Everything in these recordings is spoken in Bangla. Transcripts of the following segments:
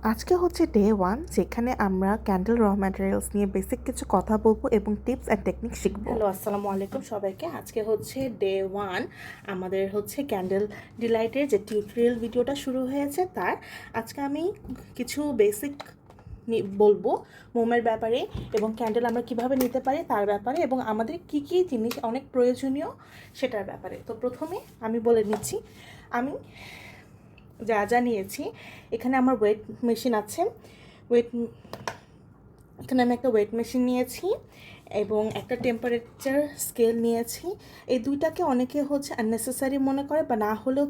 আজকে হচ্ছে ডে 1 যেখানে আমরা ক্যান্ডেল র ম্যাটেরিয়ালস নিয়ে বেসিক কিছু কথা বলবো এবং টিপস অ্যান্ড টেকনিক শিখবো। হ্যালো, আসসালামু আলাইকুম সবাইকে। আজকে হচ্ছে ডে 1, আমাদের হচ্ছে ক্যান্ডেল ডিলাইটের যে টিউটোরিয়াল ভিডিওটা শুরু হয়েছে তার আজকে আমি কিছু বেসিক বলবো মোমের ব্যাপারে এবং ক্যান্ডেল আমরা কিভাবে নিতে পারি তার ব্যাপারে এবং আমাদের কি কি জিনিস অনেক প্রয়োজনীয় সেটার ব্যাপারে। তো প্রথমে আমি বলে নিচ্ছি আমি যা যা নিয়েছি। এখানে আমার ওয়েট মেশিন আছে, এখানে আমি একটা ওয়েট মেশিন নিয়েছি এবং একটা টেম্পারেচার স্কেল নিয়েছি। এই দুইটাকে অনেকে হচ্ছে আননেসেসারি মনে করে বা না হলেও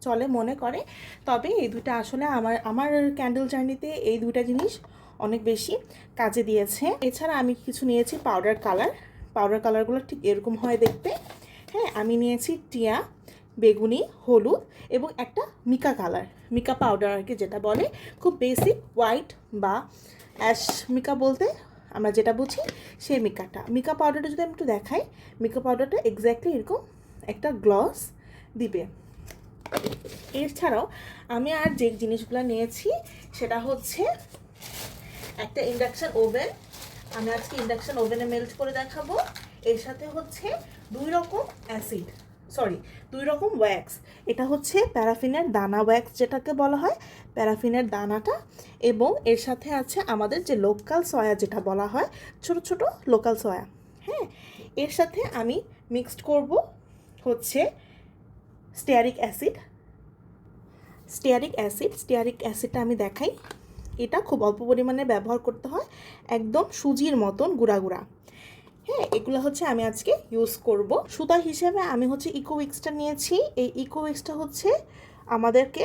চলে মনে করে, তবে এই দুইটা আসলে আমার ক্যান্ডেল জার্নিতে এই দুইটা জিনিস অনেক বেশি কাজে দিয়েছে। এছাড়া আমি কিছু নিয়েছি পাউডার কালারগুলো ঠিক এরকম হয় দেখতে। হ্যাঁ, আমি নিয়েছি টিয়া, বেগুনি, হলুদ এবং একটা মিকা পাউডার আর কি, যেটা বলে খুব বেসিক হোয়াইট বা অ্যাশ মিকা বলতে আমরা যেটা বুঝি সেই মিকা পাউডারটা যদি আমি একটু দেখাই, মিকা পাউডারটা এক্স্যাক্টলি এরকম একটা গ্লস দিবে। এছাড়াও আমি আর যে জিনিসগুলো নিয়েছি সেটা হচ্ছে একটা ইন্ডাকশান ওভেন। আমি আজকে ইন্ডাকশান ওভেনে মেল্ট করে দেখাবো। এর সাথে হচ্ছে দুই রকম ওয়্যাক্স। এটা হচ্ছে প্যারাফিনের দানা ওয়্যাক্স যেটাকে বলা হয়, প্যারাফিনের দানাটা। এবং এর সাথে আছে আমাদের যে লোকাল সয়া যেটা বলা হয়, ছোট ছোট লোকাল সয়া। হ্যাঁ, এর সাথে আমি মিক্সড করব হচ্ছে স্টিয়ারিক অ্যাসিডটা আমি দেখাই। এটা খুব অল্প পরিমাণে ব্যবহার করতে হয়, একদম সুজির মতন গুঁড়া গুঁড়া। হ্যাঁ, এগুলো হচ্ছে আমি আজকে ইউজ করব। সুতা হিসেবে আমি হচ্ছে ইকোউইক্সটা নিয়েছি। এই ইকোউইক্সটা হচ্ছে আমাদেরকে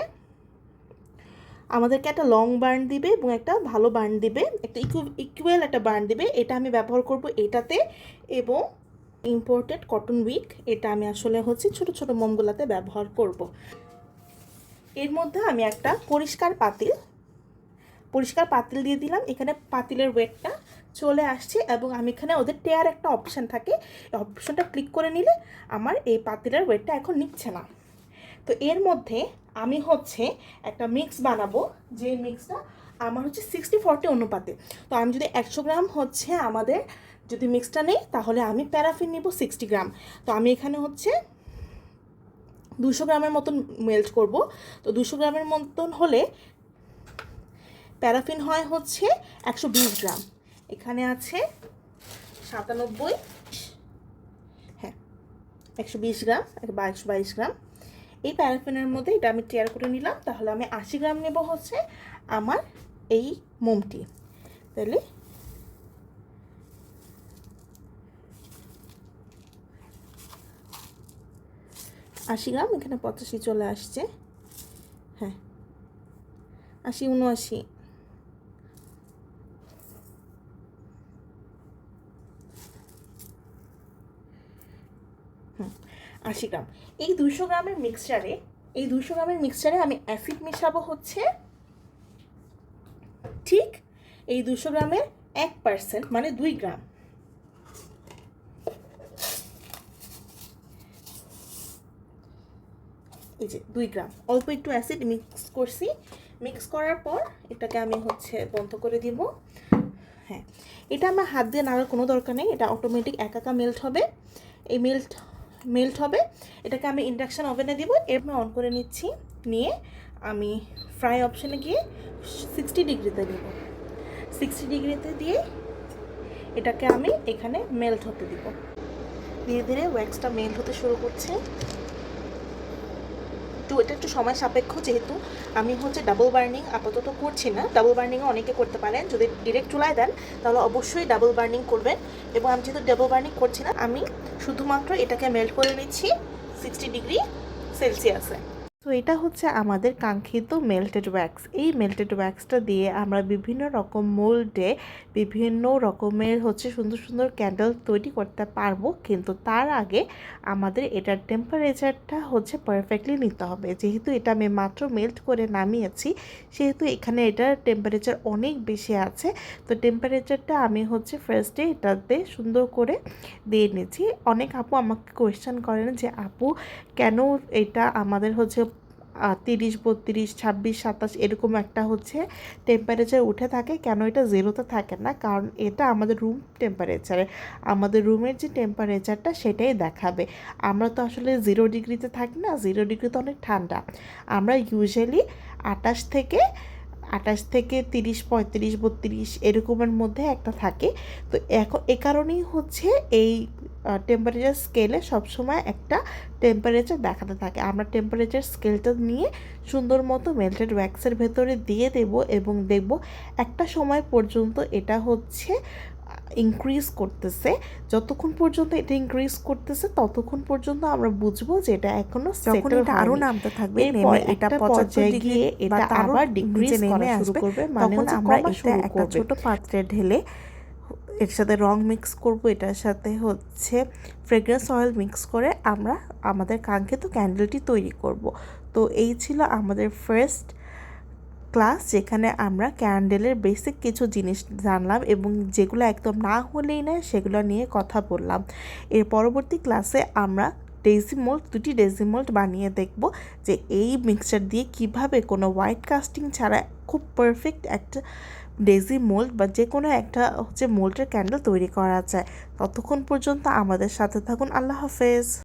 একটা লং বার্ন দিবে এবং একটা ভালো বার্ন দিবে, একটা ইকুয়াল একটা বার্ন দিবে। এটা আমি ব্যবহার করব এটাতে। এবং ইম্পোর্টেড কটন উইক, এটা আমি আসলে হচ্ছে ছোট ছোট মোমগুলাতে ব্যবহার করব। এর মধ্যে আমি একটা পরিষ্কার পাতিল দিয়ে দিলাম। এখানে পাতিলের ওয়েটটা চলে আসছে এবং আমি এখানে ওদের টেয়ার একটা অপশান থাকে, এই অপশানটা ক্লিক করে নিলে আমার এই পাতিলের ওয়েটটা এখন নিচ্ছে না। তো এর মধ্যে আমি হচ্ছে একটা মিক্স বানাবো, যে মিক্সটা আমার হচ্ছে 60-40 অনুপাতে। তো আমি যদি 100 গ্রাম হচ্ছে আমাদের যদি মিক্সটা নেই, তাহলে আমি প্যারাফিন নিব 60 গ্রাম। তো আমি এখানে হচ্ছে 200 গ্রামের মতন মেল্ট করব। তো 200 গ্রামের মতন হলে প্যারাফিন হয় হচ্ছে 120 গ্রাম। এখানে আছে 97, হ্যাঁ 120 গ্রাম বা 122 গ্রাম। এই প্যারাফিনের মধ্যে এটা আমি টেয়ার করে নিলাম। তাহলে আমি 80 গ্রাম নেব হচ্ছে আমার এই মোমটি। তাহলে আশি গ্রাম, এখানে 85 চলে আসছে। হ্যাঁ, 80, 79, 80 গ্রাম। এই 200 গ্রামের মিক্সচারে আমি অ্যাসিড মেশাবো হচ্ছে ঠিক এই 200 গ্রামের 1% মানে 2 গ্রাম। এই যে 2 গ্রাম অল্প একটু অ্যাসিড মিক্স করার পর এটাকে আমি হচ্ছে বন্ধ করে দিব। হ্যাঁ, এটা আমার হাত দিয়ে নাড়ার কোনো দরকার নেই, এটা অটোমেটিক একা মেল্ট হবে। এই মেল্ট হবে। এটাকে আমি ইন্ডাকশান ওভেনে দিব। এরপর অন করে নিচ্ছি, নিয়ে আমি ফ্রাই অপশানে গিয়ে 60 ডিগ্রিতে দিব। 60 ডিগ্রিতে দিয়ে এটাকে আমি এখানে মেল্ট হতে দিব। ধীরে ধীরে ওয়্যাক্সটা মেল্ট হতে শুরু করছে। তো এটা একটু সময় সাপেক্ষ, যেহেতু আমি হচ্ছে ডাবল বার্নিং আপাতত করছি না। ডাবল বার্নিংও অনেকে করতে পারেন, যদি ডিরেক্ট চুলায় দেন তাহলে অবশ্যই ডাবল বার্নিং করবেন। এবং আমি যেহেতু ডাবল বার্নিং করছি না, আমি শুধুমাত্র এটাকে মেল্ট করে নিচ্ছি 60 ডিগ্রি সেলসিয়াসে। তো এটা হচ্ছে আমাদের কাঙ্ক্ষিত মেল্টেড ওয়্যাক্স। এই মেল্টেড ওয়্যাক্সটা দিয়ে আমরা বিভিন্ন রকম মোল্ডে বিভিন্ন রকমের হচ্ছে সুন্দর সুন্দর ক্যান্ডেল তৈরি করতে পারবো। কিন্তু তার আগে আমাদের এটার টেম্পারেচারটা হচ্ছে পারফেক্টলি নিতে হবে। যেহেতু এটা আমি মাত্র মেল্ট করে নামিয়েছি, সেহেতু এখানে এটার টেম্পারেচার অনেক বেশি আছে। তো টেম্পারেচারটা আমি হচ্ছে ফার্স্টে এটাতে সুন্দর করে দিয়ে নিচ্ছি। অনেক আপু আমাকে কোয়েশ্চেন করেন যে আপু কেন এটা আমাদের হচ্ছে 30, 32, 26, 27 এরকম একটা হচ্ছে টেম্পারেচার উঠে থাকে। কেন এটা জিরোতে থাকে না? কারণ এটা আমাদের রুম টেম্পারেচারে, আমাদের রুমের যে টেম্পারেচারটা সেটাই দেখাবে। আমরা তো আসলে 0 ডিগ্রিতে থাকি না, 0 ডিগ্রি তো অনেক ঠান্ডা। আমরা ইউজুয়ালি 28 থেকে 30, 35, 32 এরকমের মধ্যে একটা থাকে। তো এখন এ কারণেই হচ্ছে এই টেম্পারেচার স্কেলে সবসময় একটা টেম্পারেচার দেখাতে থাকে। আমরা টেম্পারেচার স্কেলটা নিয়ে সুন্দর মতো মেল্টেড ওয়্যাক্সের ভেতরে দিয়ে দেব এবং দেখব একটা সময় পর্যন্ত এটা হচ্ছে ইনক্রিজ করতেছে। যতক্ষণ পর্যন্ত এটা ইনক্রিজ করতেছে ততক্ষণ পর্যন্ত আমরা বুঝবো যে এটা এখনো যখন সেটেল এটা আরো নামতে থাকবে, এরপর নেমে এটা একটা 75 পর্যায়ে ডিগ্রি গিয়ে বা এটা তারও আবার ডিক্রিজ নিচে করা নেমে শুরু আসবে, করবে, মানে তখন হচ্ছে আমরা কমা এটা শুরু একটা করবে। ছোট পাত্রে ঢেলে এর সাথে রং মিক্স করব, এটার সাথে হচ্ছে ফ্রেগ্রেন্স অয়েল মিক্স করে আমরা আমাদের কাঙ্ক্ষিত ক্যান্ডেলটি তৈরি করব। তো এই ছিল আমাদের ফার্স্ট ক্লাস, যেখানে আমরা ক্যান্ডেলের বেসিক কিছু জিনিস জানলাম এবং যেগুলো একদম না হলেই না সেগুলো নিয়ে কথা বললাম। এর পরবর্তী ক্লাসে আমরা দুটি ডেজিমোল্ড বানিয়ে দেখব যে এই মিক্সচার দিয়ে কিভাবে কোনো হোয়াইট কাস্টিং ছাড়া খুব পারফেক্ট একটা ডেজি মোল্ড বা যে কোনো একটা হচ্ছে মোল্ডের ক্যান্ডেল তৈরি করা যায়। ততক্ষণ পর্যন্ত আমাদের সাথে থাকুন। আল্লাহ হাফেজ।